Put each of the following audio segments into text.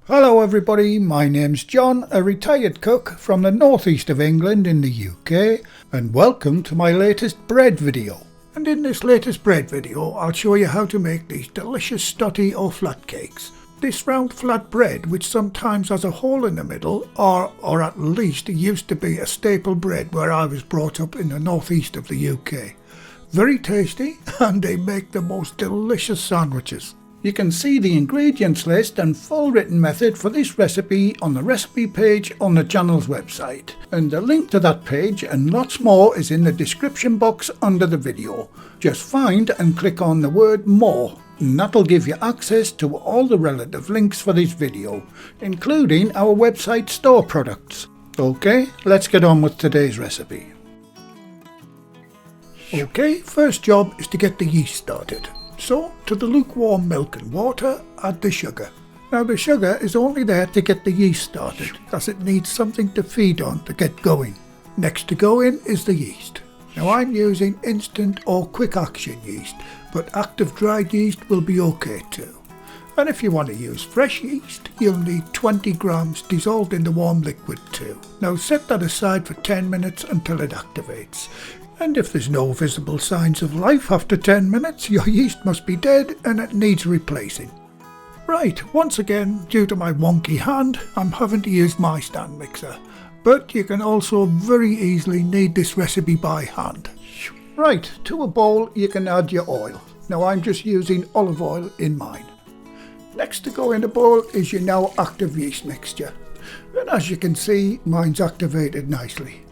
Hello everybody, my name's John, a retired cook from the northeast of England in the UK, and welcome to my latest bread video. And in this latest bread video I'll show you how to make these delicious stottie or flat cakes. This round flat bread, which sometimes has a hole in the middle, or at least it used to be a staple bread where I was brought up in the northeast of the UK. Very tasty, and they make the most delicious sandwiches. You can see the ingredients list and full written method for this recipe on the recipe page on the channel's website, and the link to that page and lots more is in the description box under the video. Just find and click on the word more, and that'll give you access to all the relative links for this video, including our website store products. Okay, let's get on with today's recipe. Okay, first job is to get the yeast started. So, to the lukewarm milk and water, add the sugar. Now the sugar is only there to get the yeast started, as it needs something to feed on to get going. Next to go in is the yeast. Now I'm using instant or quick action yeast, but active dried yeast will be okay too. And if you want to use fresh yeast, you'll need 20 grams dissolved in the warm liquid too. Now set that aside for 10 minutes until it activates. And if there's no visible signs of life after 10 minutes, your yeast must be dead and it needs replacing. Right, once again, due to my wonky hand, I'm having to use my stand mixer. But you can also very easily knead this recipe by hand. Right, to a bowl you can add your oil. Now I'm just using olive oil in mine. Next to go in the bowl is your now active yeast mixture. And as you can see, mine's activated nicely.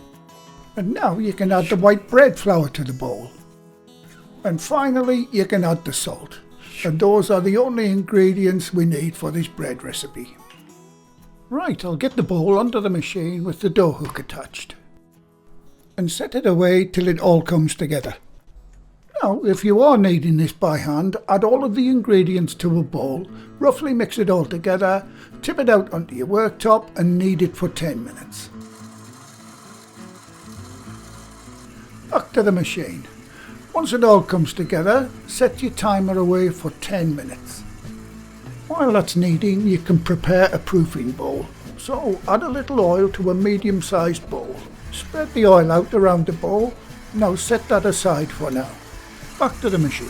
And now you can add the white bread flour to the bowl. And finally you can add the salt. And those are the only ingredients we need for this bread recipe. Right, I'll get the bowl under the machine with the dough hook attached. And set it away till it all comes together. Now, if you are kneading this by hand, add all of the ingredients to a bowl, roughly mix it all together, tip it out onto your worktop and knead it for 10 minutes. Back to the machine. Once it all comes together, set your timer away for 10 minutes. While that's kneading, you can prepare a proofing bowl. So add a little oil to a medium-sized bowl. Spread the oil out around the bowl. Now set that aside for now. Back to the machine.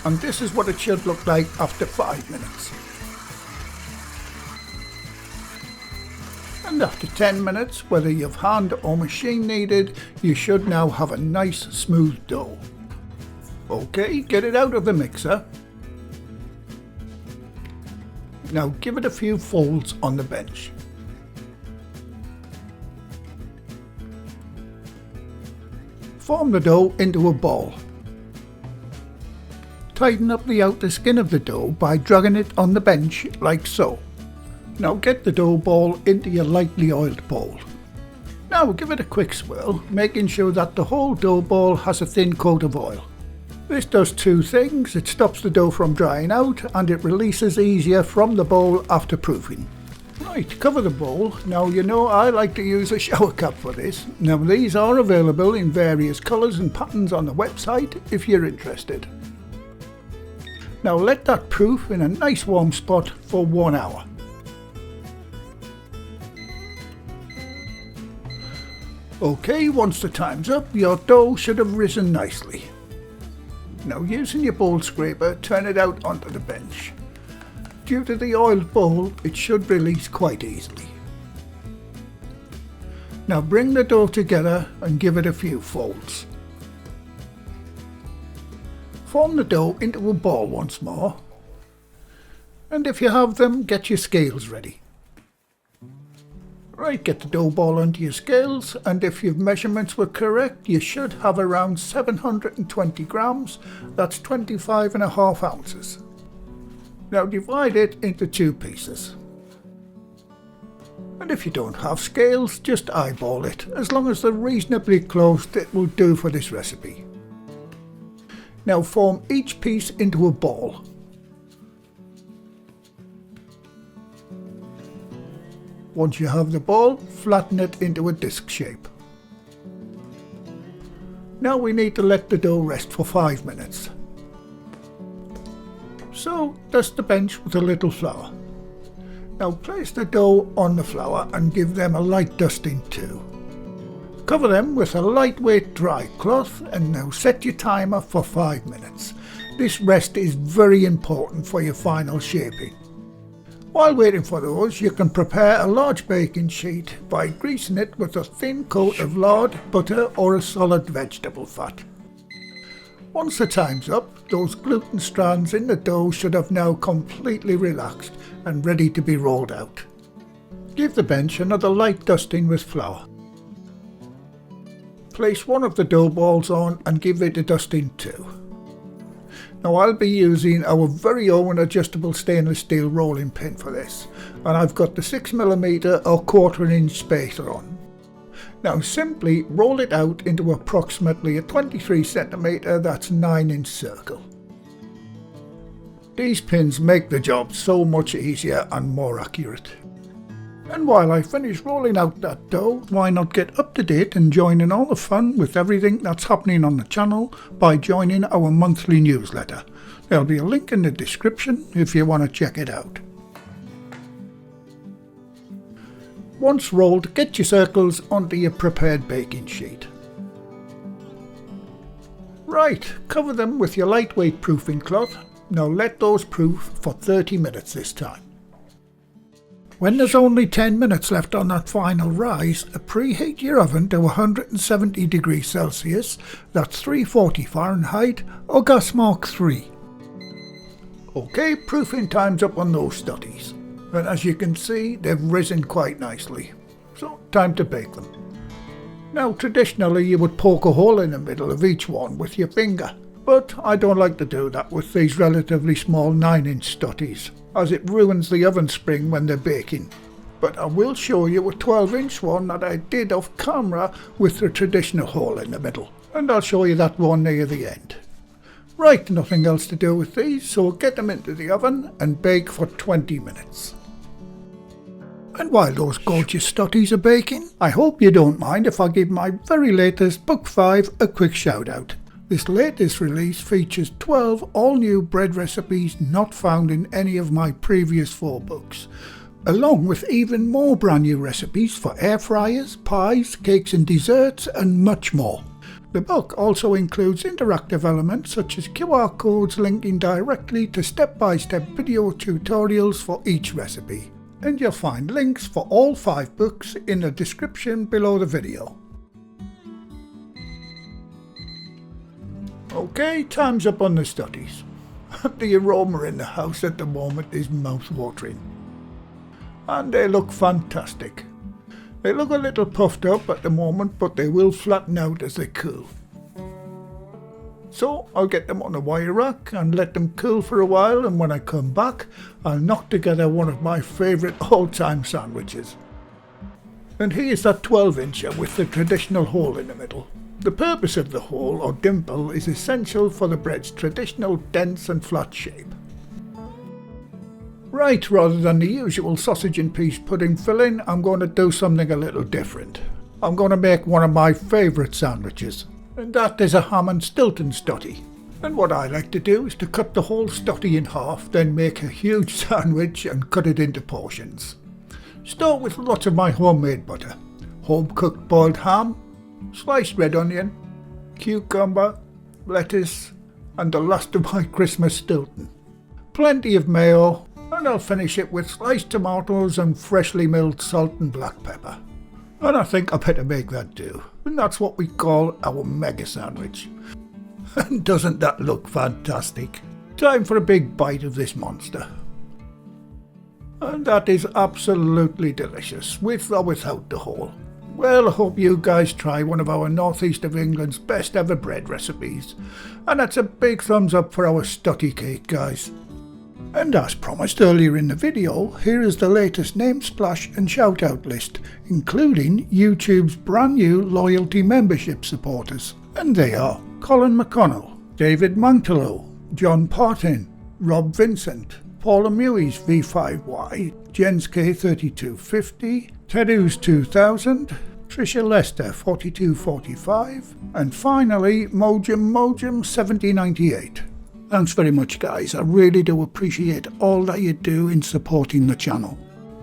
And this is what it should look like after 5 minutes. And after 10 minutes, whether you've hand or machine kneaded, you should now have a nice smooth dough. Okay, get it out of the mixer. Now give it a few folds on the bench. Form the dough into a ball. Tighten up the outer skin of the dough by dragging it on the bench like so. Now get the dough ball into your lightly oiled bowl. Now give it a quick swirl, making sure that the whole dough ball has a thin coat of oil. This does two things: it stops the dough from drying out and it releases easier from the bowl after proofing. Right, cover the bowl. Now you know I like to use a shower cap for this. Now these are available in various colours and patterns on the website if you're interested. Now let that proof in a nice warm spot for 1 hour. Okay, once the time's up, your dough should have risen nicely. Now using your bowl scraper, turn it out onto the bench. Due to the oiled bowl, it should release quite easily. Now bring the dough together and give it a few folds. Form the dough into a ball once more. And if you have them, get your scales ready. Right, get the dough ball onto your scales, and if your measurements were correct, you should have around 720 grams, that's 25.5 ounces. Now divide it into 2 pieces. And if you don't have scales, just eyeball it. As long as they're reasonably close, it will do for this recipe. Now form each piece into a ball. Once you have the ball, flatten it into a disc shape. Now we need to let the dough rest for 5 minutes. So dust the bench with a little flour. Now place the dough on the flour and give them a light dusting too. Cover them with a lightweight dry cloth and now set your timer for 5 minutes. This rest is very important for your final shaping. While waiting for those, you can prepare a large baking sheet by greasing it with a thin coat of lard, butter or a solid vegetable fat. Once the time's up, those gluten strands in the dough should have now completely relaxed and ready to be rolled out. Give the bench another light dusting with flour. Place one of the dough balls on and give it a dusting too. Now I'll be using our very own adjustable stainless steel rolling pin for this, and I've got the 6mm or 1/4 inch spacer on. Now simply roll it out into approximately a 23cm, that's 9-inch circle. These pins make the job so much easier and more accurate. And while I finish rolling out that dough, why not get up to date and join in all the fun with everything that's happening on the channel by joining our monthly newsletter. There'll be a link in the description if you want to check it out. Once rolled, get your circles onto your prepared baking sheet. Right, cover them with your lightweight proofing cloth. Now let those proof for 30 minutes this time. When there's only 10 minutes left on that final rise, preheat your oven to 170 degrees Celsius, that's 340 Fahrenheit, or gas mark 3. Okay, proofing time's up on those stotties, and as you can see, they've risen quite nicely, so time to bake them. Now traditionally you would poke a hole in the middle of each one with your finger, but I don't like to do that with these relatively small 9-inch stotties, as it ruins the oven spring when they're baking. But I will show you a 12-inch one that I did off camera with the traditional hole in the middle, and I'll show you that one near the end. Right, nothing else to do with these, so get them into the oven and bake for 20 minutes. And while those gorgeous stotties are baking, I hope you don't mind if I give my very latest Book 5 a quick shout out. This latest release features 12 all-new bread recipes not found in any of my previous 4 books, along with even more brand new recipes for air fryers, pies, cakes and desserts, and much more. The book also includes interactive elements such as QR codes linking directly to step-by-step video tutorials for each recipe, and you'll find links for all 5 books in the description below the video. Okay, time's up on the stotties. The aroma in the house at the moment is mouth-watering. And they look fantastic. They look a little puffed up at the moment, but they will flatten out as they cool. So I'll get them on a wire rack and let them cool for a while, and when I come back, I'll knock together one of my favourite all-time sandwiches. And here's that 12-incher with the traditional hole in the middle. The purpose of the hole or dimple is essential for the bread's traditional dense and flat shape. Right, rather than the usual sausage and peas pudding filling, I'm going to do something a little different. I'm going to make one of my favourite sandwiches, and that is a ham and Stilton stottie. And what I like to do is to cut the whole stottie in half, then make a huge sandwich and cut it into portions. Start with lots of my homemade butter, home cooked boiled ham, sliced red onion, cucumber, lettuce, and the last of my Christmas Stilton. Plenty of mayo, and I'll finish it with sliced tomatoes and freshly milled salt and black pepper. And I think I better make that do, and that's what we call our mega sandwich. And doesn't that look fantastic? Time for a big bite of this monster. And that is absolutely delicious, with or without the hole. Well, I hope you guys try one of our northeast of England's best ever bread recipes. And that's a big thumbs up for our stottie cake, guys. And as promised earlier in the video, here is the latest name splash and shout out list, including YouTube's brand new loyalty membership supporters. And they are Colin McConnell, David Mantelo, John Partin, Rob Vincent, Paula Mewis V5Y, Jens K3250, Tedus 2000, Trisha Lester 4245, and finally Mojum 7098. Thanks very much, guys. I really do appreciate all that you do in supporting the channel.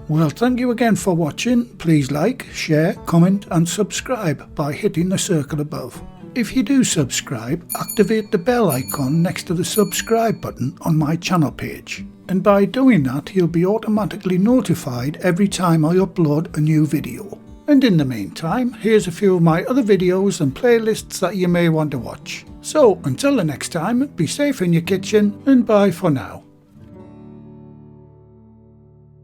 Well, thank you again for watching. Please like, share, comment and subscribe by hitting the circle above. If you do subscribe, activate the bell icon next to the subscribe button on my channel page. And by doing that, you'll be automatically notified every time I upload a new video. And in the meantime, here's a few of my other videos and playlists that you may want to watch. So, until the next time, be safe in your kitchen and bye for now.